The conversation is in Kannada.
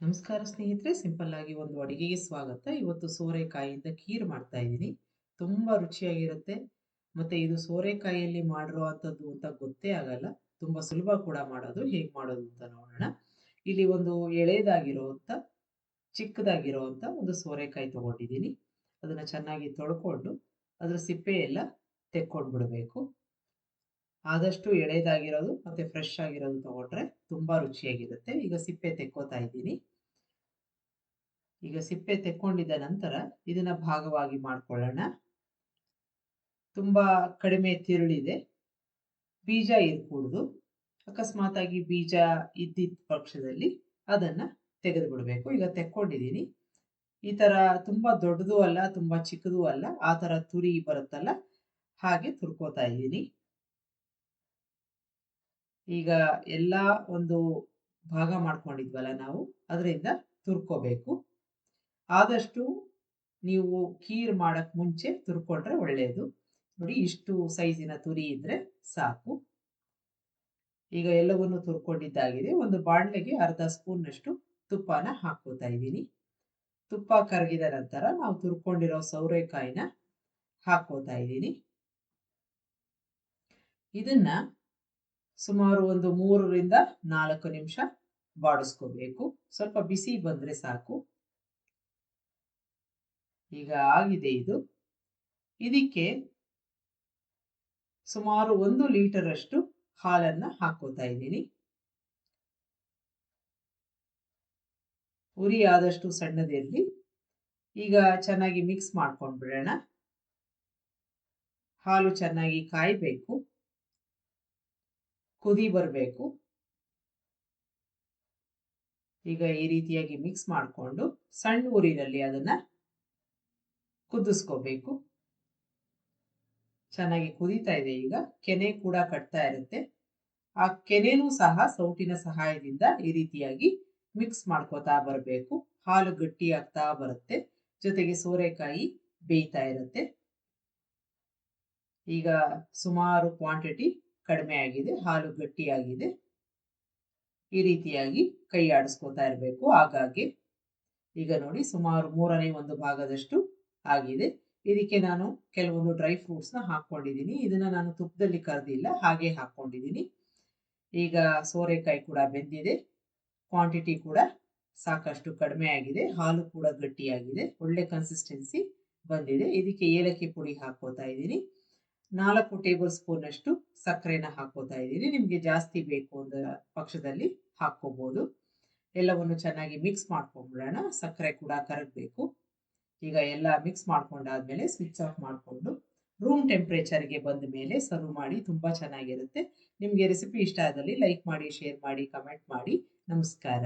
ನಮಸ್ಕಾರ ಸ್ನೇಹಿತರೆ, ಸಿಂಪಲ್ ಆಗಿ ಒಂದು ಅಡಿಗೆಗೆ ಸ್ವಾಗತ. ಇವತ್ತು ಸೋರೆಕಾಯಿಯಿಂದ ಖೀರ್ ಮಾಡ್ತಾ ಇದ್ದೀನಿ. ತುಂಬಾ ರುಚಿಯಾಗಿರುತ್ತೆ. ಮತ್ತೆ ಇದು ಸೋರೆಕಾಯಿಯಲ್ಲಿ ಮಾಡಿರುವಂಥದ್ದು ಅಂತ ಗೊತ್ತೇ ಆಗಲ್ಲ. ತುಂಬಾ ಸುಲಭ ಕೂಡ ಮಾಡೋದು. ಹೇಗೆ ಮಾಡೋದು ಅಂತ ನೋಡೋಣ. ಇಲ್ಲಿ ಒಂದು ಎಳೆದಾಗಿರುವಂಥ ಚಿಕ್ಕದಾಗಿರುವಂಥ ಒಂದು ಸೋರೆಕಾಯಿ ತಗೊಂಡಿದ್ದೀನಿ. ಅದನ್ನ ಚೆನ್ನಾಗಿ ತೊಳ್ಕೊಂಡು ಅದರ ಸಿಪ್ಪೆ ಎಲ್ಲ ತೆಕ್ಕೊಂಡು ಬಿಡಬೇಕು. ಆದಷ್ಟು ಎಳೆದಾಗಿರೋದು ಮತ್ತೆ ಫ್ರೆಶ್ ಆಗಿರೋದು ತಗೊಂಡ್ರೆ ತುಂಬಾ ರುಚಿಯಾಗಿರುತ್ತೆ. ಈಗ ಸಿಪ್ಪೆ ತೆಕ್ಕೋತಾ ಇದ್ದೀನಿ. ಈಗ ಸಿಪ್ಪೆ ತೆಕ್ಕೊಂಡಿದ್ದ ನಂತರ ಇದನ್ನ ಭಾಗವಾಗಿ ಮಾಡ್ಕೊಳ್ಳೋಣ. ತುಂಬಾ ಕಡಿಮೆ ತಿರುಳಿದೆ. ಬೀಜ ಇರಕೂಡ್ದು. ಅಕಸ್ಮಾತಾಗಿ ಬೀಜ ಇದ್ದಿದ್ದ ಪಕ್ಷದಲ್ಲಿ ಅದನ್ನ ತೆಗೆದು ಬಿಡಬೇಕು. ಈಗ ತೆಕ್ಕೊಂಡಿದ್ದೀನಿ. ಈ ತರ ತುಂಬಾ ದೊಡ್ಡದು ಅಲ್ಲ, ತುಂಬಾ ಚಿಕ್ಕದು ಅಲ್ಲ, ಆ ತರ ತುರಿ ಬರುತ್ತಲ್ಲ, ಹಾಗೆ ತುರ್ಕೋತಾ ಇದ್ದೀನಿ. ಈಗ ಎಲ್ಲಾ ಒಂದು ಭಾಗ ಮಾಡ್ಕೊಂಡಿದ್ವಲ್ಲ ನಾವು, ಅದರಿಂದ ತುರ್ಕೋಬೇಕು. ಆದಷ್ಟು ನೀವು ಖೀರ್ ಮಾಡಕ್ ಮುಂಚೆ ತುರ್ಕೊಂಡ್ರೆ ಒಳ್ಳೆಯದು. ನೋಡಿ, ಇಷ್ಟು ಸೈಜಿನ ತುರಿ ಇದ್ರೆ ಸಾಕು. ಈಗ ಎಲ್ಲವನ್ನು ತುರ್ಕೊಂಡಿದ್ದಾಗಿದೆ. ಒಂದು ಬಾಣಲೆಗೆ ಅರ್ಧ ಸ್ಪೂನ್ನಷ್ಟು ತುಪ್ಪನ ಹಾಕೋತಾ ಇದ್ದೀನಿ. ತುಪ್ಪ ಕರಗಿದ ನಂತರ ನಾವು ತುರ್ಕೊಂಡಿರೋ ಸೌರೆಕಾಯಿನ ಹಾಕೋತಾ ಇದ್ದೀನಿ. ಇದನ್ನ ಸುಮಾರು ಒಂದು 3ರಿಂದ 4 ನಿಮಿಷ ಬಾಡಿಸ್ಕೋಬೇಕು. ಸ್ವಲ್ಪ ಬಿಸಿ ಬಂದ್ರೆ ಸಾಕು. ಈಗ ಆಗಿದೆ ಇದು. ಇದಕ್ಕೆ ಸುಮಾರು 1 ಲೀಟರ್ ಅಷ್ಟು ಹಾಲನ್ನ ಹಾಕೋತಾ ಇದ್ದೀನಿ. ಉರಿ ಆದಷ್ಟು ಸಣ್ಣದಿರಲಿ. ಈಗ ಚೆನ್ನಾಗಿ ಮಿಕ್ಸ್ ಮಾಡ್ಕೊಂಡ್ಬಿಡೋಣ. ಹಾಲು ಚೆನ್ನಾಗಿ ಕಾಯಬೇಕು, ಕುದಿ ಬರಬೇಕು. ಈಗ ಈ ರೀತಿಯಾಗಿ ಮಿಕ್ಸ್ ಮಾಡಿಕೊಂಡು ಸಣ್ಣ ಉರಿನಲ್ಲಿ ಅದನ್ನ ಕುದಿಸ್ಕೋಬೇಕು. ಚೆನ್ನಾಗಿ ಕುದೀತಾ ಇದೆ. ಈಗ ಕೆನೆ ಕೂಡ ಕಟ್ತಾ ಇರುತ್ತೆ. ಆ ಕೆನೆನೂ ಸಹ ಸೌಟಿನ ಸಹಾಯದಿಂದ ಈ ರೀತಿಯಾಗಿ ಮಿಕ್ಸ್ ಮಾಡ್ಕೋತಾ ಬರಬೇಕು. ಹಾಲು ಗಟ್ಟಿ ಆಗ್ತಾ ಬರುತ್ತೆ. ಜೊತೆಗೆ ಸೋರೆಕಾಯಿ ಬೇಯ್ತಾ ಇರುತ್ತೆ. ಈಗ ಸುಮಾರು ಕ್ವಾಂಟಿಟಿ ಕಡಿಮೆ ಆಗಿದೆ, ಹಾಲು ಗಟ್ಟಿಯಾಗಿದೆ. ಈ ರೀತಿಯಾಗಿ ಕೈ ಆಡಿಸ್ಕೋತಾ ಇರಬೇಕು ಆಗಾಗ್ಗೆ. ಈಗ ನೋಡಿ, ಸುಮಾರು 1/3 ಭಾಗದಷ್ಟು ಆಗಿದೆ. ಇದಕ್ಕೆ ನಾನು ಕೆಲವೊಂದು ಡ್ರೈ ಫ್ರೂಟ್ಸ್ನ ಹಾಕೊಂಡಿದ್ದೀನಿ. ಇದನ್ನ ನಾನು ತುಪ್ಪದಲ್ಲಿ ಕರೆದಿಲ್ಲ, ಹಾಗೆ ಹಾಕೊಂಡಿದ್ದೀನಿ. ಈಗ ಸೋರೆಕಾಯಿ ಕೂಡ ಬೆಂದಿದೆ. ಕ್ವಾಂಟಿಟಿ ಕೂಡ ಸಾಕಷ್ಟು ಕಡಿಮೆ ಆಗಿದೆ. ಹಾಲು ಕೂಡ ಗಟ್ಟಿಯಾಗಿದೆ. ಒಳ್ಳೆ ಕನ್ಸಿಸ್ಟೆನ್ಸಿ ಬಂದಿದೆ. ಇದಕ್ಕೆ ಏಲಕ್ಕಿ ಪುಡಿ ಹಾಕೋತಾ ಇದ್ದೀನಿ. 4 ಟೇಬಲ್ ಸ್ಪೂನ್ ಅಷ್ಟು ಸಕ್ಕರೆನ ಹಾಕೋತಾ ಇದ್ದೀನಿ. ನಿಮಗೆ ಜಾಸ್ತಿ ಬೇಕು ಅಂದ ಪಕ್ಷದಲ್ಲಿ ಹಾಕೋಬಹುದು. ಎಲ್ಲವನ್ನು ಚೆನ್ನಾಗಿ ಮಿಕ್ಸ್ ಮಾಡ್ಕೊಂಡ್ಬಿಡೋಣ. ಸಕ್ಕರೆ ಕೂಡ ಕರಗಬೇಕು. ಈಗ ಎಲ್ಲ ಮಿಕ್ಸ್ ಮಾಡ್ಕೊಂಡಾದ್ಮೇಲೆ ಸ್ವಿಚ್ ಆಫ್ ಮಾಡಿಕೊಂಡು ರೂಮ್ ಟೆಂಪ್ರೇಚರ್ಗೆ ಬಂದ ಮೇಲೆ ಸರ್ವ್ ಮಾಡಿ. ತುಂಬಾ ಚೆನ್ನಾಗಿರುತ್ತೆ. ನಿಮಗೆ ರೆಸಿಪಿ ಇಷ್ಟ ಆದಲ್ಲಿ ಲೈಕ್ ಮಾಡಿ, ಶೇರ್ ಮಾಡಿ, ಕಮೆಂಟ್ ಮಾಡಿ. ನಮಸ್ಕಾರ.